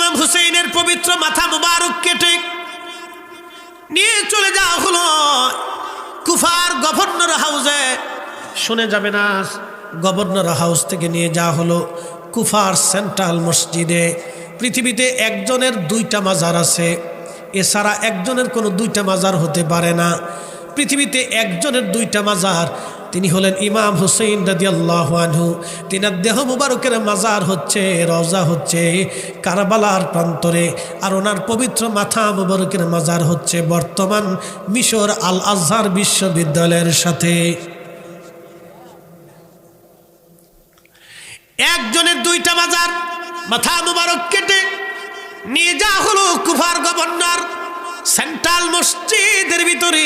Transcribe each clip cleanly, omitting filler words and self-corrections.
ইমাম হুসেইনের পবিত্র মাথা মুবারক কেটে নিয়ে চলে যাওয়া হলো কুফার গভর্নর হাউসে। শুনে যাবে না, গভর্নর হাউস থেকে নিয়ে যাওয়া হলো কুফার সেন্ট্রাল মসজিদে। পৃথিবীতে একজনের দুইটা মাজার আছে, এছাড়া একজনের কোনো দুইটা মাজার হতে পারে না। পৃথিবীতে একজনের দুইটা মাজার, তিনি হলেন ইমাম হুসেইন রাদিয়াল্লাহু আনহু। তিনার দেহ মুবারকের মাজার হচ্ছে, রওজা হচ্ছে কারবালার প্রান্তরে, আর ওনার পবিত্র মাথা মুবারকের মাজার হচ্ছে বর্তমান মিশর আল আজহার বিশ্ববিদ্যালয়ের সাথে। একজনের দুইটা মাজার, মাথা মুবারক কেটে নিয়ে যাওয়া হলো কুফার গভর্নর সেন্ট্রাল মসজিদের ভিতরে।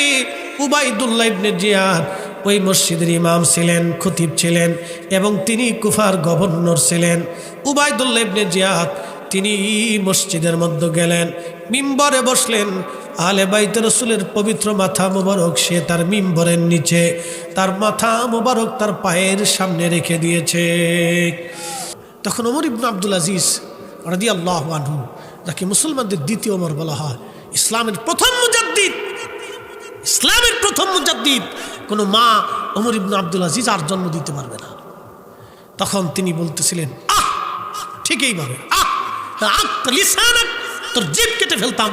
উবাইদুল্লাহ ইবনে জিয়াদ ওই মসজিদের ইমাম ছিলেন, খতিব ছিলেন, এবং তিনি কুফার গভর্নর ছিলেন। উবাইদুল্লাহ ইবনে জিয়াদ তিনি মসজিদের মধ্যে গেলেন, মিম্বরে বসলেন। আহলে বাইত রাসূলের পবিত্র মাথা মুবারক সে তার মিম্বরের নিচে, তার মাথা মুবারক তার পায়ের সামনে রেখে দিয়েছে। তখন ওমর ইবনে আব্দুল আজিজ রাদিয়াল্লাহু আনহু, যাকে মুসলমানদের দ্বিতীয় ওমর বলা হয়, ইসলামের প্রথম মুজাদ্দিদ, ইসলামের প্রথম মুজাদ্দিদ, কোনো মা ওমর ইবনে আব্দুল আজিজ আর জন্ম দিতে পারবে না। তখন তিনি বলতেছিলেন, আহ ঠিক এইভাবে, আহ লিসানাক, তোর জিভ কেটে ফেলতাম,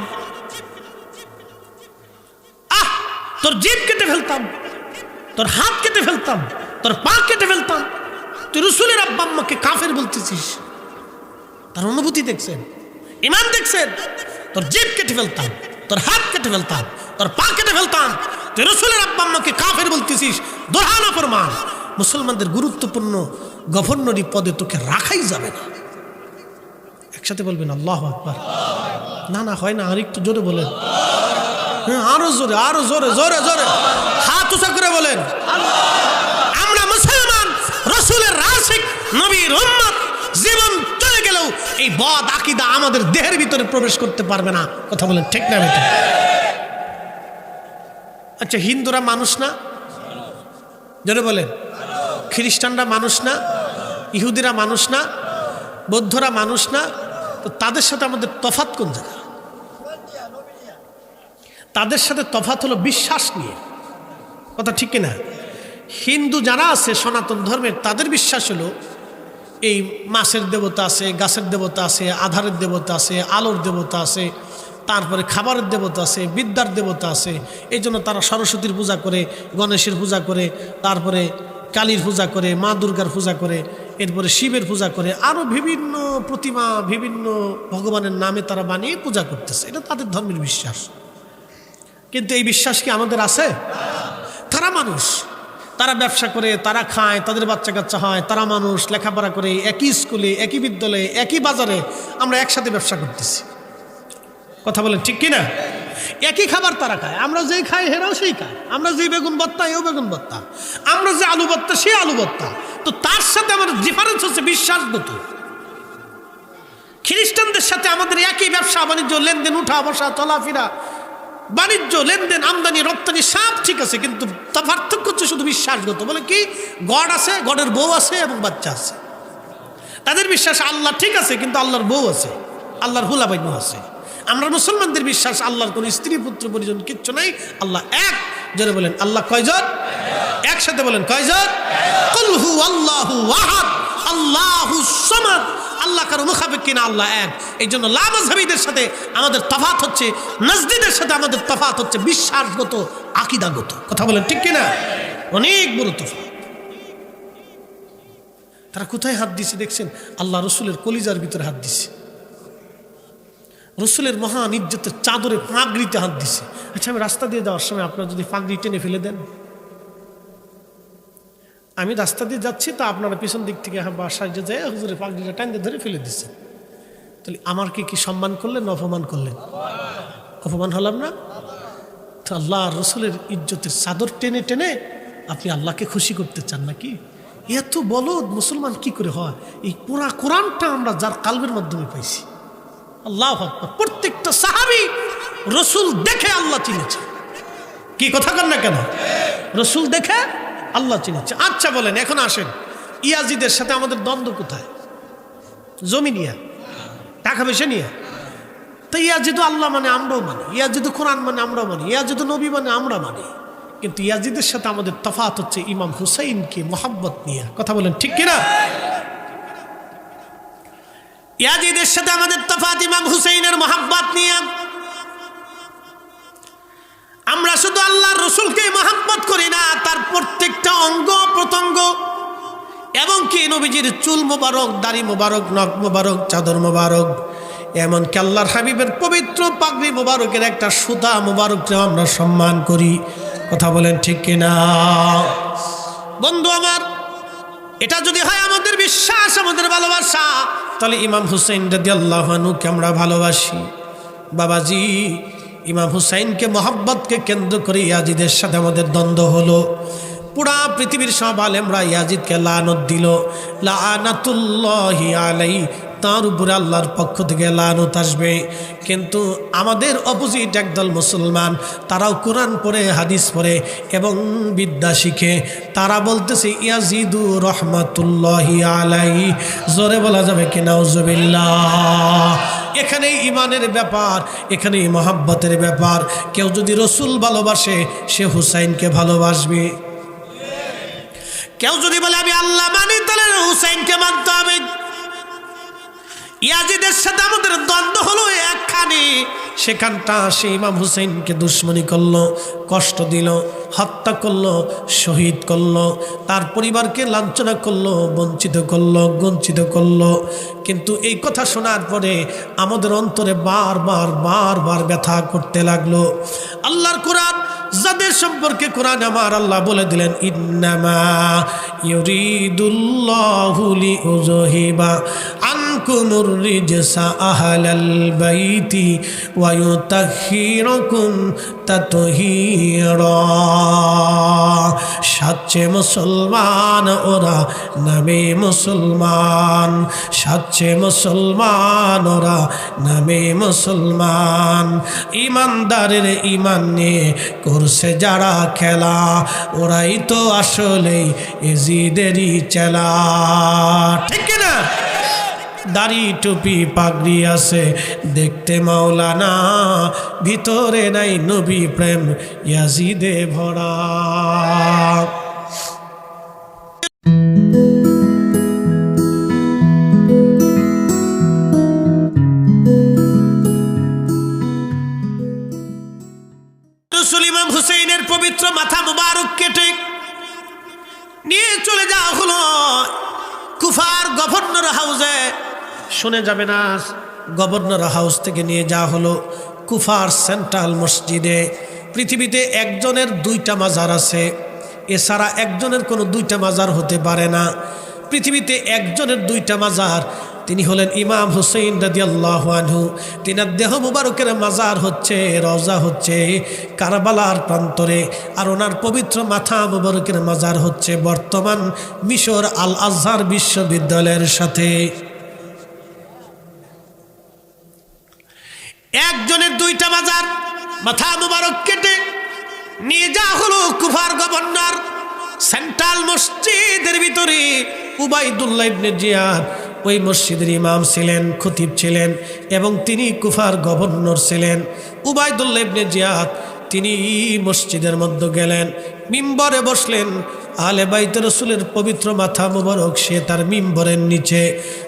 আহ তোর জিভ কেটে ফেলতাম, তোর হাত কেটে ফেলতাম, তোর পা কেটে ফেলতাম। তুই রাসূলের আব্বা আম্মাকে কাফের বলতেছিস। তার অনুভূতি দেখছেন, ঈমান দেখছেন। তোর জিভ কেটে ফেলতাম, তোর হাত কেটে ফেলতাম, তোর পা কেটে ফেলতাম, তুই রাসূলের আব্বা আম্মাকে কাফের বলতেছিস, দোহানা ফরমান। মুসলমানদের গুরুত্বপূর্ণ গভর্নরি পদে তোকে রাখাই যাবে না। একসাথে বলবেন আল্লাহু আকবার। না না হয় না, আর একটু জোরে বলেন, আরো জোরে, আরো জোরে, জোরে জোরে হাত উঁচা করে বলেন। আমরা মুসলমান, রাসূলের আশিক, নবীর উম্মত। জীবন চলে গেলেও এই বদ আকীদা আমাদের দেহের ভিতরে প্রবেশ করতে পারবে না। কথা বলেন ঠিক না বেঠিক? আচ্ছা, হিন্দুরা মানুষ না? জোরে বলেন। খ্রিস্টানরা মানুষ না? ইহুদিরা মানুষ না? বৌদ্ধরা মানুষ না? তো তাদের সাথে আমাদের তফাৎ কোন জায়গা? তাদের সাথে তফাৎ হলো বিশ্বাস নিয়ে। কথা ঠিক কিনা? হিন্দু যারা আছে সনাতন ধর্মের, তাদের বিশ্বাস হলো এই মাছের দেবতা আছে, গাছের দেবতা আছে, আধারের দেবতা আছে, আলোর দেবতা আছে, তারপরে খাবারের দেবতা আছে, বিদ্যার দেবতা আছে। এই জন্য তারা সরস্বতীর পূজা করে, গণেশের পূজা করে, তারপরে কালীর পূজা করে, মা দুর্গার পূজা করে, এরপরে শিবের পূজা করে, আরও বিভিন্ন প্রতিমা, বিভিন্ন ভগবানের নামে তারা বানিয়ে পূজা করতেছে। এটা তাদের ধর্মের বিশ্বাস। কিন্তু এই বিশ্বাস কি আমাদের আছে? তারা মানুষ, তারা ব্যবসা করে, তারা খায়, তাদের বাচ্চা কাচ্চা হয়, তারা মানুষ, লেখাপড়া করে, একই স্কুলে, একই বিদ্যালয়ে, একই বাজারে আমরা একসাথে ব্যবসা করতেছি। কথা বলেন ঠিক কিনা? একই খাবার তারা খায়, আমরা যেই খাই হেরাও সেই খায়, আমরা যেই বেগুন ভর্তা এও বেগুন ভর্তা, আমরা যে আলু ভর্তা সে আলু ভর্তা। তো তার সাথে আমাদের ডিফারেন্স হচ্ছে বিশ্বাসগত। খ্রিস্টানদের সাথে আমাদের একই ব্যবসা বাণিজ্য, লেনদেন, উঠা বসা, চলাফেরা, বাণিজ্য, লেনদেন, আমদানি রপ্তানি সব ঠিক আছে, কিন্তু পার্থক্য হচ্ছে শুধু বিশ্বাসগত। বলে কি, গড আছে, গডের বউ আছে এবং বাচ্চা আছে। তাদের বিশ্বাস আল্লাহ ঠিক আছে, কিন্তু আল্লাহর বউ আছে, আল্লাহর হুলাবাইনু আছে। আমরা মুসলমানদের বিশ্বাস আল্লাহর কোন স্ত্রী পুত্র পরিজন কিচ্ছু নাই, আল্লাহ এক। জোরে বলেন আল্লাহ কয়জন? একসাথে বলেন কয়জন? কুল হু আল্লাহু আহাদ আল্লাহুস সামাদ। আল্লাহ কারো মুখাপেক্ষ না, আল্লাহ এক। এই জন্য লা মাযহাবীদের সাথে আমাদের তফাৎ হচ্ছে, নাজদীদের সাথে আমাদের তফাৎ হচ্ছে বিশ্বাসগত, আকীদাগত। কথা বলেন ঠিক কিনা? অনেক বড় তফাৎ। তারা কোথায় হাত দিছে দেখছেন? আল্লাহ রসুলের কলিজার ভিতরে হাত দিছে, রসুলের মহান ইজ্জতের চাদরে, পাগড়িতে হাত দিছে। আচ্ছা, আমি রাস্তা দিয়ে যাওয়ার সময় আপনারা যদি পাগড়ি টেনে ফেলে দেন, আমি রাস্তা দিয়ে যাচ্ছি, তো আপনারা পিছন দিক থেকে বাসায় যে যায় হুজুরের পাগড়িটা টাইনে ধরে ফেলে দিচ্ছে, তাহলে আমার কি সম্মান করলেন না অপমান করলেন? অপমান হলাম না? তো আল্লাহ রসুলের ইজ্জতের চাদর টেনে টেনে আপনি আল্লাহকে খুশি করতে চান নাকি? এত বলদ মুসলমান কি করে হয়? এই পুরা কোরআনটা আমরা যার কালবের মাধ্যমে পাইছি। আল্লাহু আকবার। প্রত্যেকটা সাহাবী রসুল দেখে আল্লাহ চিনেছে। কি কথা কন না কেন? রসুল দেখে আল্লাহ চিনেছে। আচ্ছা বলেন, এখন আসেন, ইয়াজিদের সাথে আমাদের দ্বন্দ্ব কোথায়? জমি নিয়ে, টাকা পয়সা নিয়ে। তো ইয়াজিদু আল্লাহ মানে আমরাও মানি, ইয়াজিদু কোরআন মানে আমরাও মানি, ইয়াজিদু নবী মানে আমরা মানি। কিন্তু ইয়াজিদের সাথে আমাদের তফাৎ হচ্ছে ইমাম হুসাইনকে মোহাব্বত নিয়ে। কথা বলেন ঠিক কিনা? ইয়াজিদের সাথে আমাদের তফাৎ ইমাম হুসাইনের মোহাব্বত নিয়ে। আমরা শুধু আল্লাহর রসুলকে মোহাব্বত করি না, তার প্রত্যেকটা অঙ্গ প্রত্যঙ্গ এবং কি নবীজির চুল মোবারক, দাড়ি মোবারক, নখ মোবারক, চাদর মোবারক, এমনকি আল্লাহর হাবিবের পবিত্র পাগড়ি মোবারকের একটা সুতা মোবারককে আমরা সম্মান করি। কথা বলেন ঠিক কিনা? বন্ধু আমার, এটা যদি হয় আমাদের বিশ্বাস, আমাদের ভালোবাসা, তাহলে ইমাম হুসাইন রাদিয়াল্লাহু আনহুকে আমরা ভালোবাসি। বাবাজি, ইমাম হুসাইনকে মোহাব্বতকে কেন্দ্র করে ইয়াজিদের সাথে আমাদের দ্বন্দ্ব হলো। পুরা পৃথিবীর সব আলেমরা ইয়াজিদকে লানত দিল, লানাতুল্লাহি আলাইহি, তার উপরে আল্লাহর পক্ষ থেকে লানত আসবে। কিন্তু আমাদের অপোজিট একদল মুসলমান, তারাও কোরআন পড়ে, হাদিস পড়ে এবং বিদ্যা শিখে, তারা বলতেছে ইয়াজিদু রহমাতুল্লাহি আলাইহি। জোরে বলা যাবে কি নাউজুবিল্লাহ? এখানে ইমানের ব্যাপার, এখানে মহাব্বতের ব্যাপার। কেউ যদি রসুল ভালোবাসে, সে হুসাইনকে ভালোবাসবে। কেউ যদি বলে আমি আল্লাহ মানি, তাহলে হুসাইনকে মানতে হবে। ইয়াজিদের সাথে আমাদের দ্বন্দ্ব হলো একখানে, সেখানটা সে ইমাম হুসাইনকে দুশ্মনী করলো, কষ্ট দিল, হত্যা করলো, শহীদ করলো, তার পরিবারকে লাঞ্ছনা করলো, বঞ্চিত করলো, গঞ্চিত করলো। কিন্তু এই কথা শোনার পরে আমাদের অন্তরে বারবার বারবার ব্যথা করতে লাগলো। আল্লাহর কোরআন, যাদের সম্পর্কে কোরআন আমার আল্লাহ বলে দিলেন, ইন্নামা ইউরিদুল্লাহু লিউযহিবা আনকুমুর রিজসা আহলাল বাইতি ওয়া ইউতাহহিরাকুম তাতহীরা। সাচ্চে মুসলমান ওরা, নামে মুসলমান, সাচ্চে মুসলমান ওরা, নামে মুসলমান। ইমানদারের ইমান নিয়ে করছে যারা খেলা, ওরাই তো আসলেই এজিদেরই চেলা। ঠিক কিনা? দাড়ি টুপি পাগড়ি আছে দেখতে মাওলানা, ভিতরে নাই নবী প্রেম, ইয়াজিদে ভরা। রাসূল ইমাম হুসাইনের পবিত্র মাথা মুবারক কেটে নিয়ে চলে যাওয়া হলো কুফার গভর্নর হাউসে। শুনে যাবে না, গভর্নর হাউস থেকে নিয়ে যাওয়া হলো কুফার সেন্ট্রাল মসজিদে। পৃথিবীতে একজনের দুইটা মাজার আছে, এছাড়া একজনের কোনো দুইটা মাজার হতে পারে না। পৃথিবীতে একজনের দুইটা মাজার, তিনি হলেন ইমাম হুসাইন রাদিয়াল্লাহু আনহু। তিনার দেহ মুবারকের মাজার হচ্ছে, রওজা হচ্ছে কারবালার প্রান্তরে, আর ওনার পবিত্র মাথা মুবারকের মাজার হচ্ছে বর্তমান মিশর আল আজহার বিশ্ববিদ্যালয়ের সাথে। একজনের দুইটা মাজার, মাথা মুবারক কেটে নিয়ে যাওয়া হলো কুফার গভর্নর সেন্ট্রাল মসজিদের ভিতরে। উবাইদুল্লাহ ইবনে জিয়াদ ওই মসজিদের ইমাম ছিলেন, খতিব ছিলেন এবং তিনি কুফার গভর্নর ছিলেন। উবাইদুল্লাহ ইবনে জিয়াদ তিনি মসজিদের মধ্যে গেলেন, মিম্বরে বসলেন। আহলে বাইত রাসূলের পবিত্র মাথা মুবারক সে তার মিম্বরের নিচে,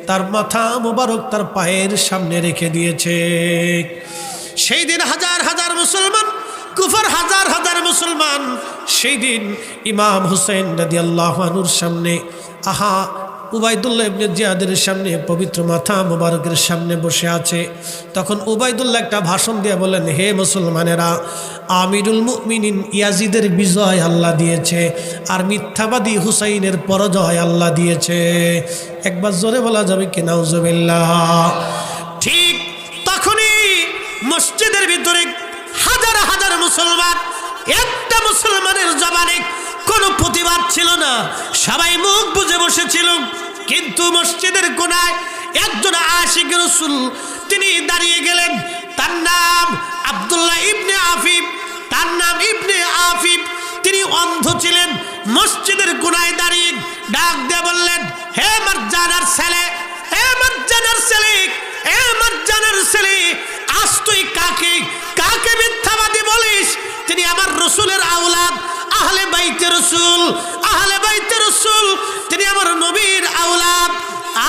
তার মাথা মুবারক তার পায়ের সামনে রেখে দিয়েছে। সেই দিন হাজার হাজার মুসলমান, কুফার হাজার হাজার মুসলমান সেই দিন ইমাম হুসাইন রাদিয়াল্লাহু আনহুর সামনে, উবাইদুল্লাহ ইবনে জিয়াদের সামনে পবিত্র মাথা মুবারকের সামনে বসে আছে। তখন উবাইদুল্লাহ একটা ভাষণ দিয়ে বলেন, হে মুসলমানেরা, আমিরুল মুমিনিন ইয়াজিদের বিজয় আল্লাহ দিয়েছে, আর মিথ্যাবাদী হুসাইনের পরাজয় আল্লাহ দিয়েছে। একবার জোরে বলা যাবে কি নাউজুবিল্লাহ? ঠিক তখনই মসজিদের ভিতরে হাজার হাজার মুসলমান, একটা মুসলমানের জবানে কোনো প্রতিবাদ ছিল না, সবাই মুখ বুজে বসেছিল। কিন্তু মসজিদের কোনায় একজন আশিক রাসূল তিনি দাঁড়িয়ে গেলেন। তার নাম আব্দুল্লাহ ইবনে আফিফ, তার নাম ইবনে আফিফ। তিনি অন্ধ ছিলেন। মসজিদের কোনায় দাঁড়িয়ে ডাক দিয়ে বললেন, হে মারজানার ছেলে, হে মারজানার ছেলে, হে মারজানার ছেলে, আজ রসুলের আওলাদ, আহলে বাইতে রসুল, আহলে বাইতে রসুল, তিনি আমার নবীর আওলাদ।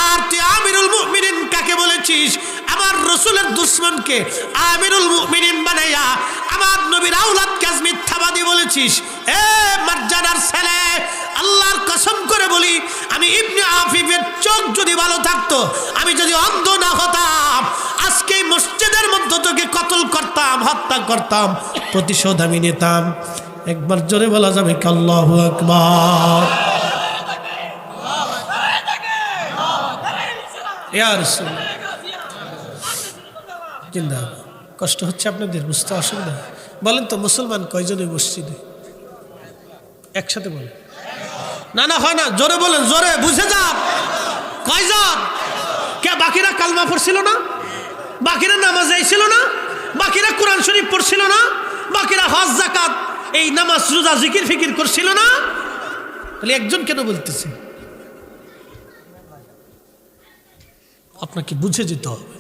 আর তুই আমিরুল মুমিনিন কাকে বলেছিস? আমার রসুলের দুশ্মনকে আমিরুল মুমিনিন বানাইয়া আমার নবীর আওলাদকে আজ মিথ্যাবাদী বলেছিস। এ মার্জানার ছেলে, আল্লাহর কসম করে বলি, আমি ইবনে আফিফের চোখ যদি ভালো থাকতো, আমি যদি অন্ধ না হতাম, আজকে মসজিদের মধ্যে তোকে কতল করতাম, হত্যা করতাম, প্রতিশোধ আমি নিতাম। একবার জোরে বলা যাবে কি আল্লাহু আকবার? ইয়া রাসূলুল্লাহ জিন্দাবাদ। কষ্ট হচ্ছে আপনাদের, বুঝতে অসুবিধা? বলেন তো মুসলমান কয়জন এই মসজিদে? একসাথে বলেন। না না হয় না, জোরে বলেন, জোরে, বুঝে যান। কয়জন? কে বাকিরা কালমা পড়ছিল না? বাকিরা নামাজে ছিল না? বাকিরা কোরআন শরীফ পড়ছিল না? বাকিরা হজ যাকাত এই নামাজ রোজা জিকির ফিকির করছিল না? তাহলে একজন কেন বলতেছে? আপনাকে বুঝে যেতে হবে।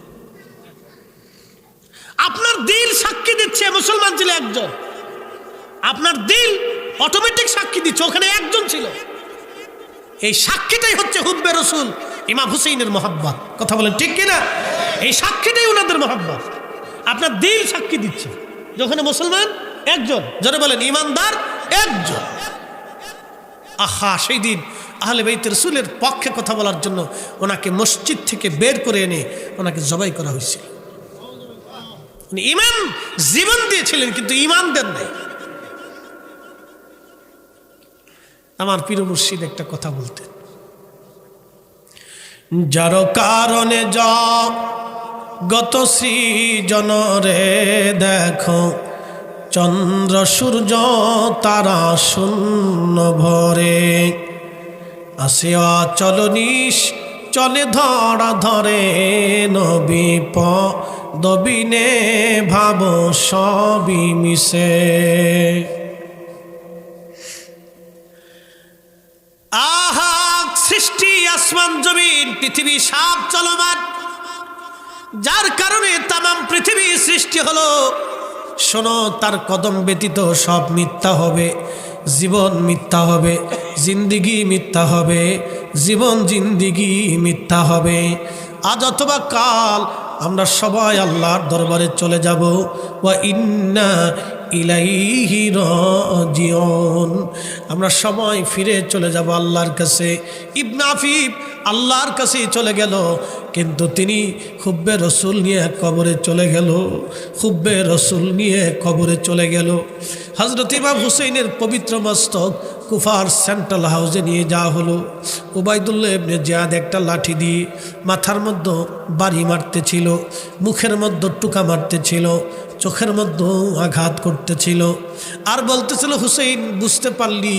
আপনার দিল সাক্ষী দিচ্ছে মুসলমান ছিল একজন, আপনার দিল অটোমেটিক সাক্ষী দিচ্ছে ওখানে একজন ছিল। এই সাক্ষীটাই হচ্ছে হুব্বে রসুল, ইমাম হুসাইনের মহব্বত। কথা বলেন ঠিক কিনা? এই সাক্ষীটাই ওনাদের মহব্বত। আপনার দিল সাক্ষী দিচ্ছে যেখানে মুসলমান একজন, যারা বলেন ইমানদার একজন। আহা, সেই দিন আহলে বাইত রসুলের পক্ষে কথা বলার জন্য ওনাকে মসজিদ থেকে বের করে এনে ওনাকে জবাই করা হয়েছিল। ইমান জীবন দিয়েছিলেন কিন্তু ইমান দেন নাই। আমার পীর মুর্শিদ একটা কথা বলতেন, যার কারণে গত সৃজন রে দেখো, চন্দ্র সূর্য তারা শূন্য ভরে, আসে অচল নিশ চলে ধরা ধরে, নবী পদবিনে ভাব সবই মিশে। আহা, সৃষ্টি আসমান জমিন পৃথিবী সব চলমান, যার কারণে তামাম পৃথিবী সৃষ্টি হলো। শোনো, তার কদম ব্যতীত সব মিথ্যা হবে, জীবন মিথ্যা হবে, জিন্দিগি মিথ্যা হবে, জীবন জিন্দিগি মিথ্যা হবে। আজ অথবা কাল আমরা সবাই আল্লাহর দরবারে চলে যাব। ওয়া ইন্না ইলাইহি রাজিউন, আমরা সবাই ফিরে চলে যাব আল্লাহর কাছে। ইবনে আফিফ আল্লাহর কাছে চলে গেল, কিন্তু তিনি হুব্বে রসুল নিয়ে কবরে চলে গেল, হুব্বে রসুল নিয়ে কবরে চলে গেল। হযরত ইমাম হুসাইনের পবিত্র মস্তক কুফার সেন্ট্রাল হাউসে নিয়ে যাওয়া হলো। উবাইদুল্লাহ ইবনে জিয়াদ একটা লাঠি দিয়ে মাথার মধ্যে বাড়ি মারতেছিল, মুখের মধ্যে টুকা মারতেছিল, চোখের মধ্যে আঘাত করতেছিল, আর বলতেছিল, হুসাইন বুঝতে পারলি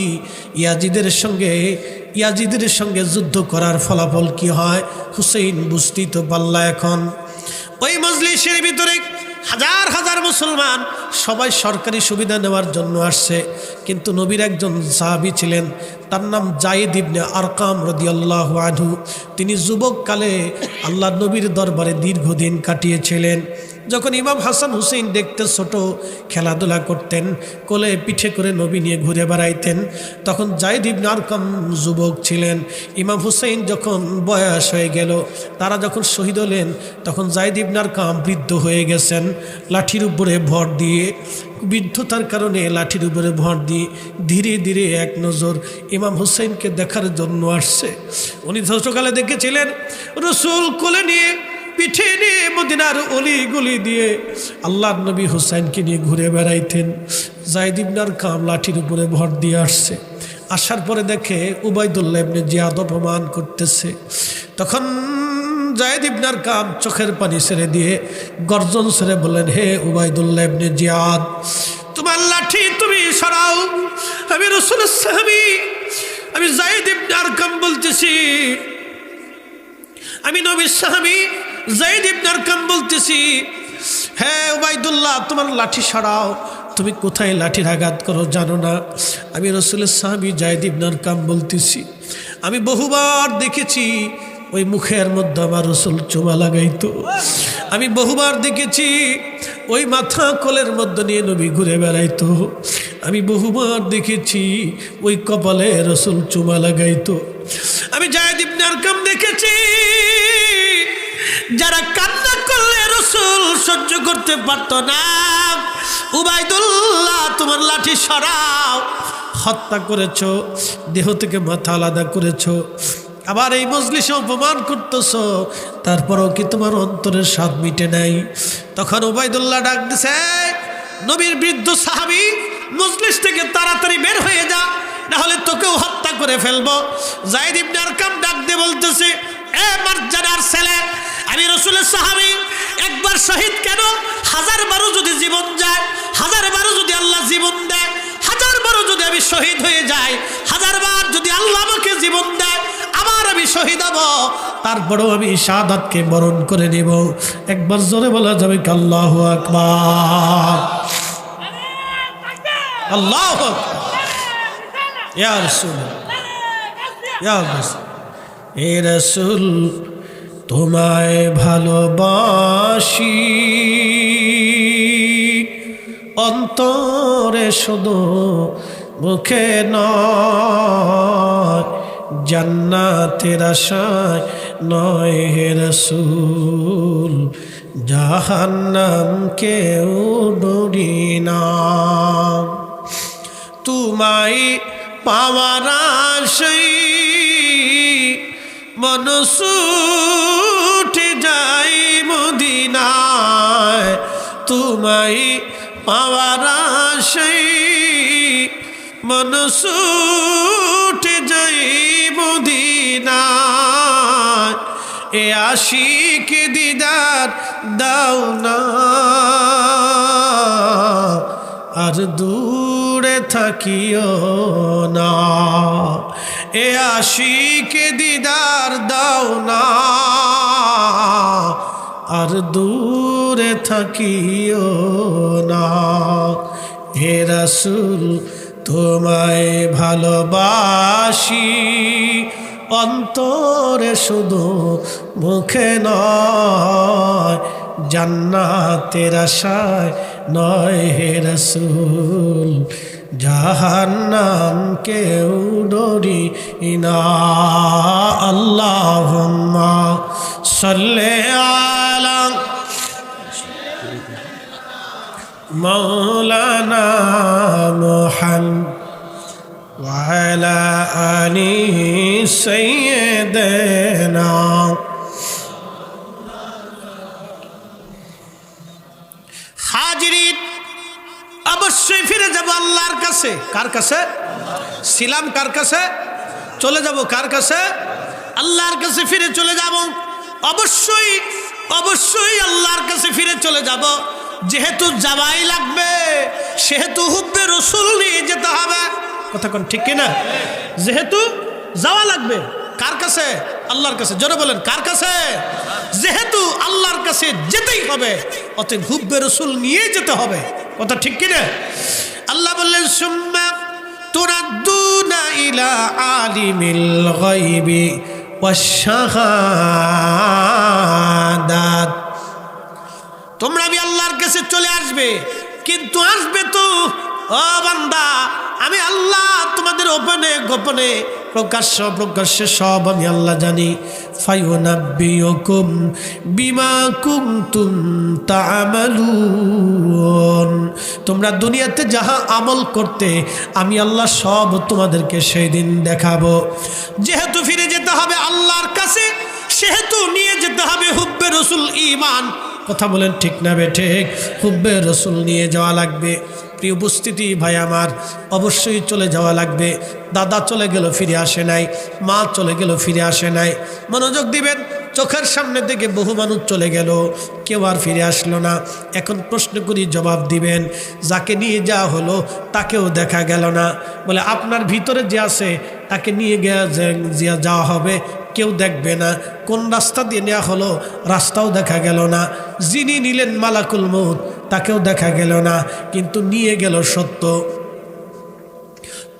ইয়াজিদের সঙ্গে যুদ্ধ করার ফলাফল কি হয়? হুসাইন বুঝতেই তো পারলা। এখন ওই মজলিসের ভিতরে হাজার হাজার মুসলমান সবাই সরকারি সুবিধা নেওয়ার জন্য আসছে, কিন্তু নবীর একজন সাহাবী ছিলেন, তার নাম যায়েদ ইবনে আরকাম রাদিয়াল্লাহু আনহু। তিনি যুবককালে আল্লাহ নবীর দরবারে দীর্ঘদিন কাটিয়েছিলেন। যখন ইমাম হাসান হুসেইন দেখতে ছোট, খেলাধুলা করতেন, কোলে পিঠে করে নবী নিয়ে ঘুরে বেড়াইতেন, তখন যায়েদ ইবনে আরকাম যুবক ছিলেন। ইমাম হুসেইন যখন বয়স হয়ে গেল, তারা যখন শহীদ হলেন, তখন যায়েদ ইবনে আরকাম বৃদ্ধ হয়ে গেছেন। লাঠির উপরে ভর দিয়ে, বৃদ্ধতার কারণে লাঠির উপরে ভর দিয়ে ধীরে ধীরে এক নজর ইমাম হুসেইনকে দেখার জন্য আসছে। উনি ছোটকালে দেখেছিলেন রসুল কোলে নিয়ে, পিঠে নিয়ে মদিনার অলি গলি দিয়ে আল্লাহর নবী হুসাইনকে নিয়ে ঘুরে বেড়াইতেন। যায়েদ ইবনে আরকাম লাঠির উপরে ভর দিয়ে আসছে। আসার পরে দেখে উবাইদুল্লাহ ইবনে জিয়াদ অপমান করতেছে। তখন যায়েদ ইবনে আরকাম চোখের পানি ছেড়ে দিয়ে গর্জন ছেড়ে বললেন, হে উবাইদুল্লাহ ইবনে জিয়াদ, তোমার লাঠি তুমি সরাও, আমি রাসূলের সাহাবী, আমি যায়েদ ইবনে আরকাম বলতেছি, আমি নবীর সাহাবী যায়েদ ইবনে আরকাম বলতেছি। হ্যাঁ উবাইদুল্লাহ, তোমার লাঠি সরাও, তুমি কোথায় লাঠির আঘাত করো জানো না? আমি রাসূলের সাহাবী যায়েদ ইবনে আরকাম বলতেছি। আমি বহুবার দেখেছি ওই মুখের মধ্যে আমার রাসূল চুমা লাগাইতো। আমি বহুবার দেখেছি ওই মাথা কোলের মধ্যে নিয়ে নবী ঘুরে বেড়াইতো। আমি বহুবার দেখেছি ওই কপালে রাসূল চুমা লাগাইতো। আমি যায়েদ ইবনে আরকাম দেখেছি যারা কান্না করলে রাসূল সহ্য করতে পারত না। উবাইদুল্লাহ তোমার লাঠি সরাও, হত্যা করেছো, দেহ থেকে মাথা আলাদা করেছো, আবার এই মজলিসে অপমান করতেছো, তারপরও কি তোমার অন্তরের স্বাদ মিটে নাই? তখন উবাইদুল্লাহ ডাক দিছে, নবীর বৃদ্ধ সাহাবী, মজলিস থেকে তাড়াতাড়ি বের হয়ে যা, না হলে তোকেও হত্যা করে ফেলবো। যায়েদ ইবনে আরকাম ডাক দিয়ে বলতেছে, এ মারজানার ছেলে, আমি রাসূলের সাহাবী, একবার শহীদ কেন, 1000 বারও যদি জীবন যায়, 1000 বারও যদি আল্লাহ জীবন দেয়, 1000 বারও যদি আমি শহীদ হয়ে যাই, 1000 বার যদি আল্লাহ আমাকে জীবন দেয়, আবার আমি শহীদ হব, তারপরেও আমি শাহাদাতকে বরণ করে নেব। একবার জোরে বলা যাবে কি আল্লাহু আকবার, আল্লাহু আকবার। ইয়া রাসূল, ইয়া রাসূল, এ রাসূল তোমায় ভালোবাসি, অন্তরে শুধু মুখে নয়, জান্নাতের আশায় নয় হে রাসূল, জাহান্নাম কেউ ডরি না। তোমায় পাওয়ার আশায় মন ছুটে যাই মদিনায়, তোমায় পাওয়ার আশায় মন ছুটে যাই মদিনায়, এ আশিক দিদার দাও না, আর দূরে থাকিও না, এ আশিক দিদার দাও না, আর দূরে থাকিও না। হে রাসূল তোমায় ভালোবাসি, অন্তরে শুধু মুখে নয়, জান্নাতের আশায় নয় হে রাসূল, জাহান্নাম কেউ ডরি না। আল্লাহুম্মা সাল্লি আলা মাওলানা মুহাম্মদ ওয়া আলা আলি সাইয়্যিদিনা। হাজিরিন, অবশ্যই ফিরে যাব আল্লাহর কাছে। কার কাছে ছিলাম? কার কাছে চলে যাব? কার কাছে? আল্লাহর কাছে ফিরে চলে যাব। অবশ্যই অবশ্যই আল্লাহর কাছে ফিরে চলে যাব। যেহেতু যাওয়াই লাগবে, সেহেতু হুব্বে রসুল নিয়ে যেতে হবে। কথা কোন ঠিক কিনা? যেহেতু যাওয়া লাগবে, কার কাছে? আল্লাহর কাছে। জোরে বলেন, কার কাছে? যেহেতু আল্লাহর কাছে যেতেই হবে, অতএব হুব্বে রসুল নিয়ে যেতে হবে। কথা ঠিক কিনা? আল্লাহ বললেন, সুম্মা তুরাদ্দুনা ইলা আলিমিল গায়বি ওয়াশ শাহাদাত। তোমরা আমি আল্লাহর কাছে চলে আসবে, কিন্তু আসবে তো ও বান্দা, আমি আল্লাহ তোমাদের গোপনে গোপনে প্রকাশ্যে সব আমি আল্লাহ জানি। ফায়ুনাব্বিউকুম বিমা কুনতুম তা'মালুন। তোমরা দুনিয়াতে যাহা আমল করতে আমি আল্লাহ সব তোমাদেরকে সেই দিন দেখাবো। যেহেতু ফিরে যেতে হবে আল্লাহর কাছে, সেহেতু নিয়ে যেতে হবে হুব্বে রসুল ঈমান। কথা বলেন ঠিক না বেঠিক? হুব্বে রসুল নিয়ে যাওয়া লাগবে। প্রিয় উপস্থিতি ভাই আমার, অবশ্যই চলে যাওয়া লাগবে। দাদা চলে গেল, ফিরে আসে নাই। মা চলে গেল, ফিরে আসে নাই। মনোযোগ দিবেন, চোখের সামনে থেকে বহু মানুষ চলে গেল, কেউ আর ফিরে আসলো না। এখন প্রশ্ন করি, জবাব দিবেন। যাকে নিয়ে যাওয়া হলো তাকেও দেখা গেল না। বলে আপনার ভিতরে যে আছে তাকে নিয়ে যাওয়া হবে, কেউ দেখবে না। কোন রাস্তা দিয়ে নেওয়া হলো, রাস্তাও দেখা গেল না। যিনি নিলেন মালাকুল মউত, তাকেও দেখা গেল না। কিন্তু নিয়ে গেল সত্য,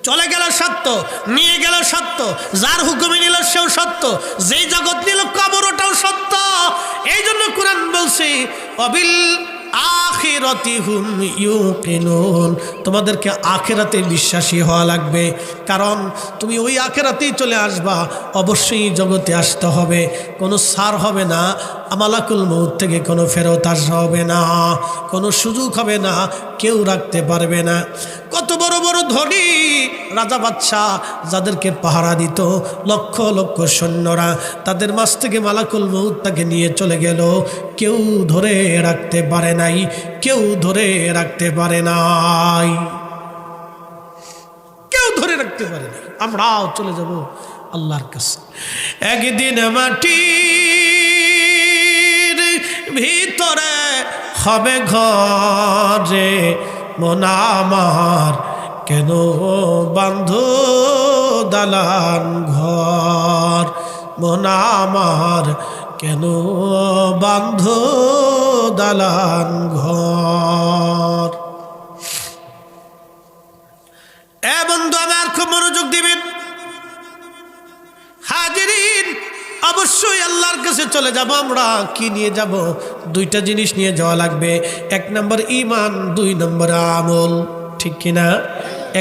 চলে গেল সত্য, নিয়ে গেল সত্য। যার হুকুমে নিল সেও সত্য, যেই জগৎ নিল কবর ওটাও সত্য। এই জন্য কোরআন বলছে, অবিল আখিরাতি হুম ইউকিনুন, তোমাদেরকে আখিরাতে বিশ্বাসী হওয়া লাগবে, কারণ তুমি ওই আখিরাতেই চলে আসবা। অবশ্যই জগতে আসতে হবে, কোনো ছাড় হবে না, মালাকুল মউত থেকে কোনো ফেরত আসা হবে না, কোনো সুযোগ হবে না, কেউ রাখতে পারবে না। কত বড় বড় ধনী রাজা বাদশাহ যাদেরকে পাহারা দিত লক্ষ লক্ষ সৈন্যরা, তাদের মাঝ থেকে মালাকুল মউত তাকে নিয়ে চলে গেল, কেউ ধরে রাখতে পারে নাই, কেউ ধরে রাখতে পারে নাই, কেউ ধরে রাখতে পারে নাই। আমরাও চলে যাব আল্লাহর কাছে। একদিন মাটির ভিতরে হবে ঘরে, মন আমার কেন বান্ধ দালান ঘর, মন আমার কেন বান্ধ দালান ঘর। এ বন্ধু আমার খুব মনোযোগ দিবেন। হাজিরিন, অবশ্যই আল্লাহর কাছে চলে যাব আমরা। কি নিয়ে যাব? দুইটা জিনিস নিয়ে যাওয়া লাগবে। এক নম্বর ঈমান, দুই নম্বর আমল, ঠিক কিনা?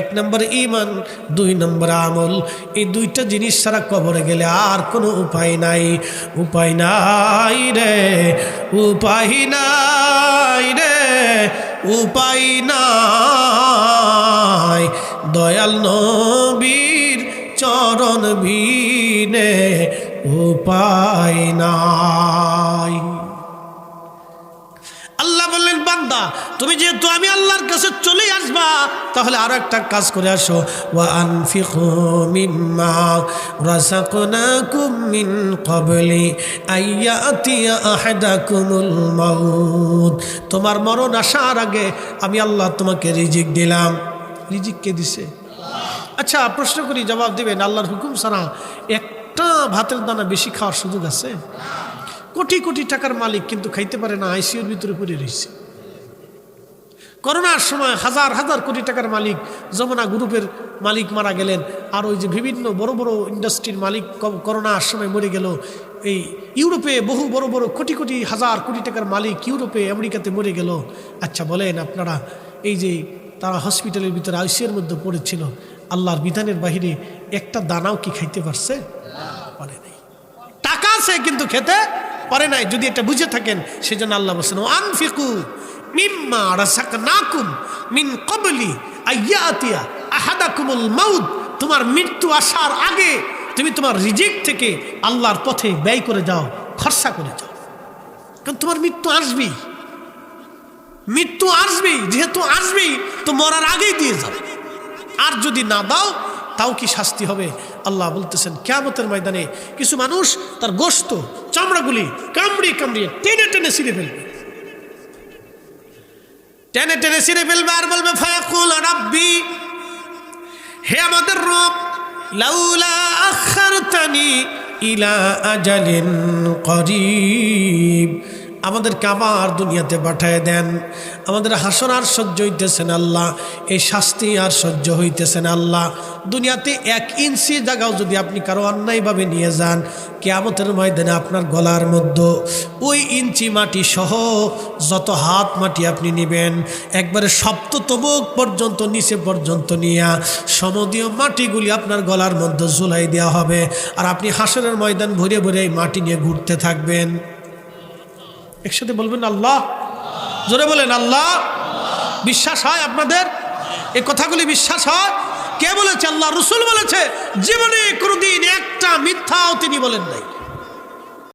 এক নম্বর ঈমান, দুই নম্বর আমল। এই দুইটা জিনিস ছাড়া কবরে গেলে আর কোনো উপায় নাই। উপায় নাই রে, উপায় নাই রে, উপায় নাই। দয়াল নবীর চরণ বিনে উপায় নাই। আল্লাহ বললেন, বান্দা তুমি যেহেতু আমি আল্লাহর কাছে চলে আসবা, তাহলে আরো একটা কাজ করে আসো। ওয়া আনফিকু মিম্মা রাযাকনাকুম মিন ক্বাবলি আইয়াতিয়া আহাদাকুমুল মাউত। তোমার মরণ আসার আগে আমি আল্লাহ তোমাকে রিজিক দিলাম। রিজিক কে দিছে? আচ্ছা প্রশ্ন করি, জবাব দিবেন। আল্লাহর হুকুম ছাড়া একটা ভাতের দানা বেশি খাওয়ার সুযোগ আছে? কোটি কোটি টাকার মালিক কিন্তু খাইতে পারে না, আইসিইউর ভিতরে পড়ে রয়েছে। করোনার সময় হাজার হাজার কোটি টাকার মালিক, যমুনা গ্রুপের মালিক মারা গেলেন, আর ওই যে বিভিন্ন বড় বড় ইন্ডাস্ট্রির মালিক করোনার সময় মরে গেল। এই ইউরোপে বহু বড় বড় কোটি কোটি হাজার কোটি টাকার মালিক ইউরোপে আমেরিকাতে মরে গেল। আচ্ছা বলেন আপনারা, এই যে তারা হসপিটালের ভিতরে আইসিইউর মধ্যে পড়েছিল, আল্লাহর বিধানের বাহিরে একটা দানাও কি খাইতে পারছে? পারে নাই। টাকা আছে কিন্তু খেতে পারে নাই। যদি এটা বুঝে থাকেন, সেজন্য আল্লাহ বলছেন, আনফিকু মিম্মা রাযাকনাকুম মিন ক্বাবলি আইয়াতিয়া আহাদাকুমুল মাউত। তোমার মৃত্যু আসার আগে তুমি তোমার রিজিক থেকে আল্লাহর পথে ব্যয় করে যাও, খরচা করে যাও, কারণ তোমার মৃত্যু আসবেই। মৃত্যু আসবেই, যেহেতু আসবেই তো মরার আগেই দিয়ে যাও। আর যদি না দাও তাও কি শাস্তি হবে? আল্লাহ বলতেছেন, কিয়ামতের ময়দানে কিছু মানুষ তার গোশত চামড়াগুলি কামড়িয়ে কামড়িয়ে টেনে টেনে ছিঁড়ে ফেলবে, টেনে টেনে ছিঁড়ে ফেলবে, আর বলবে ফায়াকুল রাব্বি, হে আমাদের রব, লাউলা আখারতানি ইলা আজালিন করিব, আমাদেরকে আবার দুনিয়াতে পাঠায় দেন। আমাদের হাসন আর সহ্য হইতেছে না আল্লাহ, এই শাস্তি আর সহ্য হইতেছে না আল্লাহ। দুনিয়াতে 1 ইঞ্চি জায়গাও যদি আপনি কারো অন্যায়ভাবে নিয়ে যান, কিয়ামতের ময়দানে আপনার গলার মধ্যে ওই ইঞ্চি মাটি সহ যত হাত মাটি আপনি নেবেন, একবারে সপ্ত তবক পর্যন্ত নিচে পর্যন্ত নিয়ে সমদীয় মাটিগুলি আপনার গলার মধ্যে ঝুলাই দেওয়া হবে। আর আপনি হাসরের ময়দান ভরে ভরে এই মাটি নিয়ে ঘুরতে থাকবেন। একসাথে বলবেন আল্লাহ, জোরে বলেন আল্লাহ। বিশ্বাস হয় আপনাদের? এই কথাগুলি বিশ্বাস হয়? কে বলেছে? আল্লাহ, রাসূল বলেছে। জীবনে কোনোদিন একটা মিথ্যাও তিনি বলেন নাই।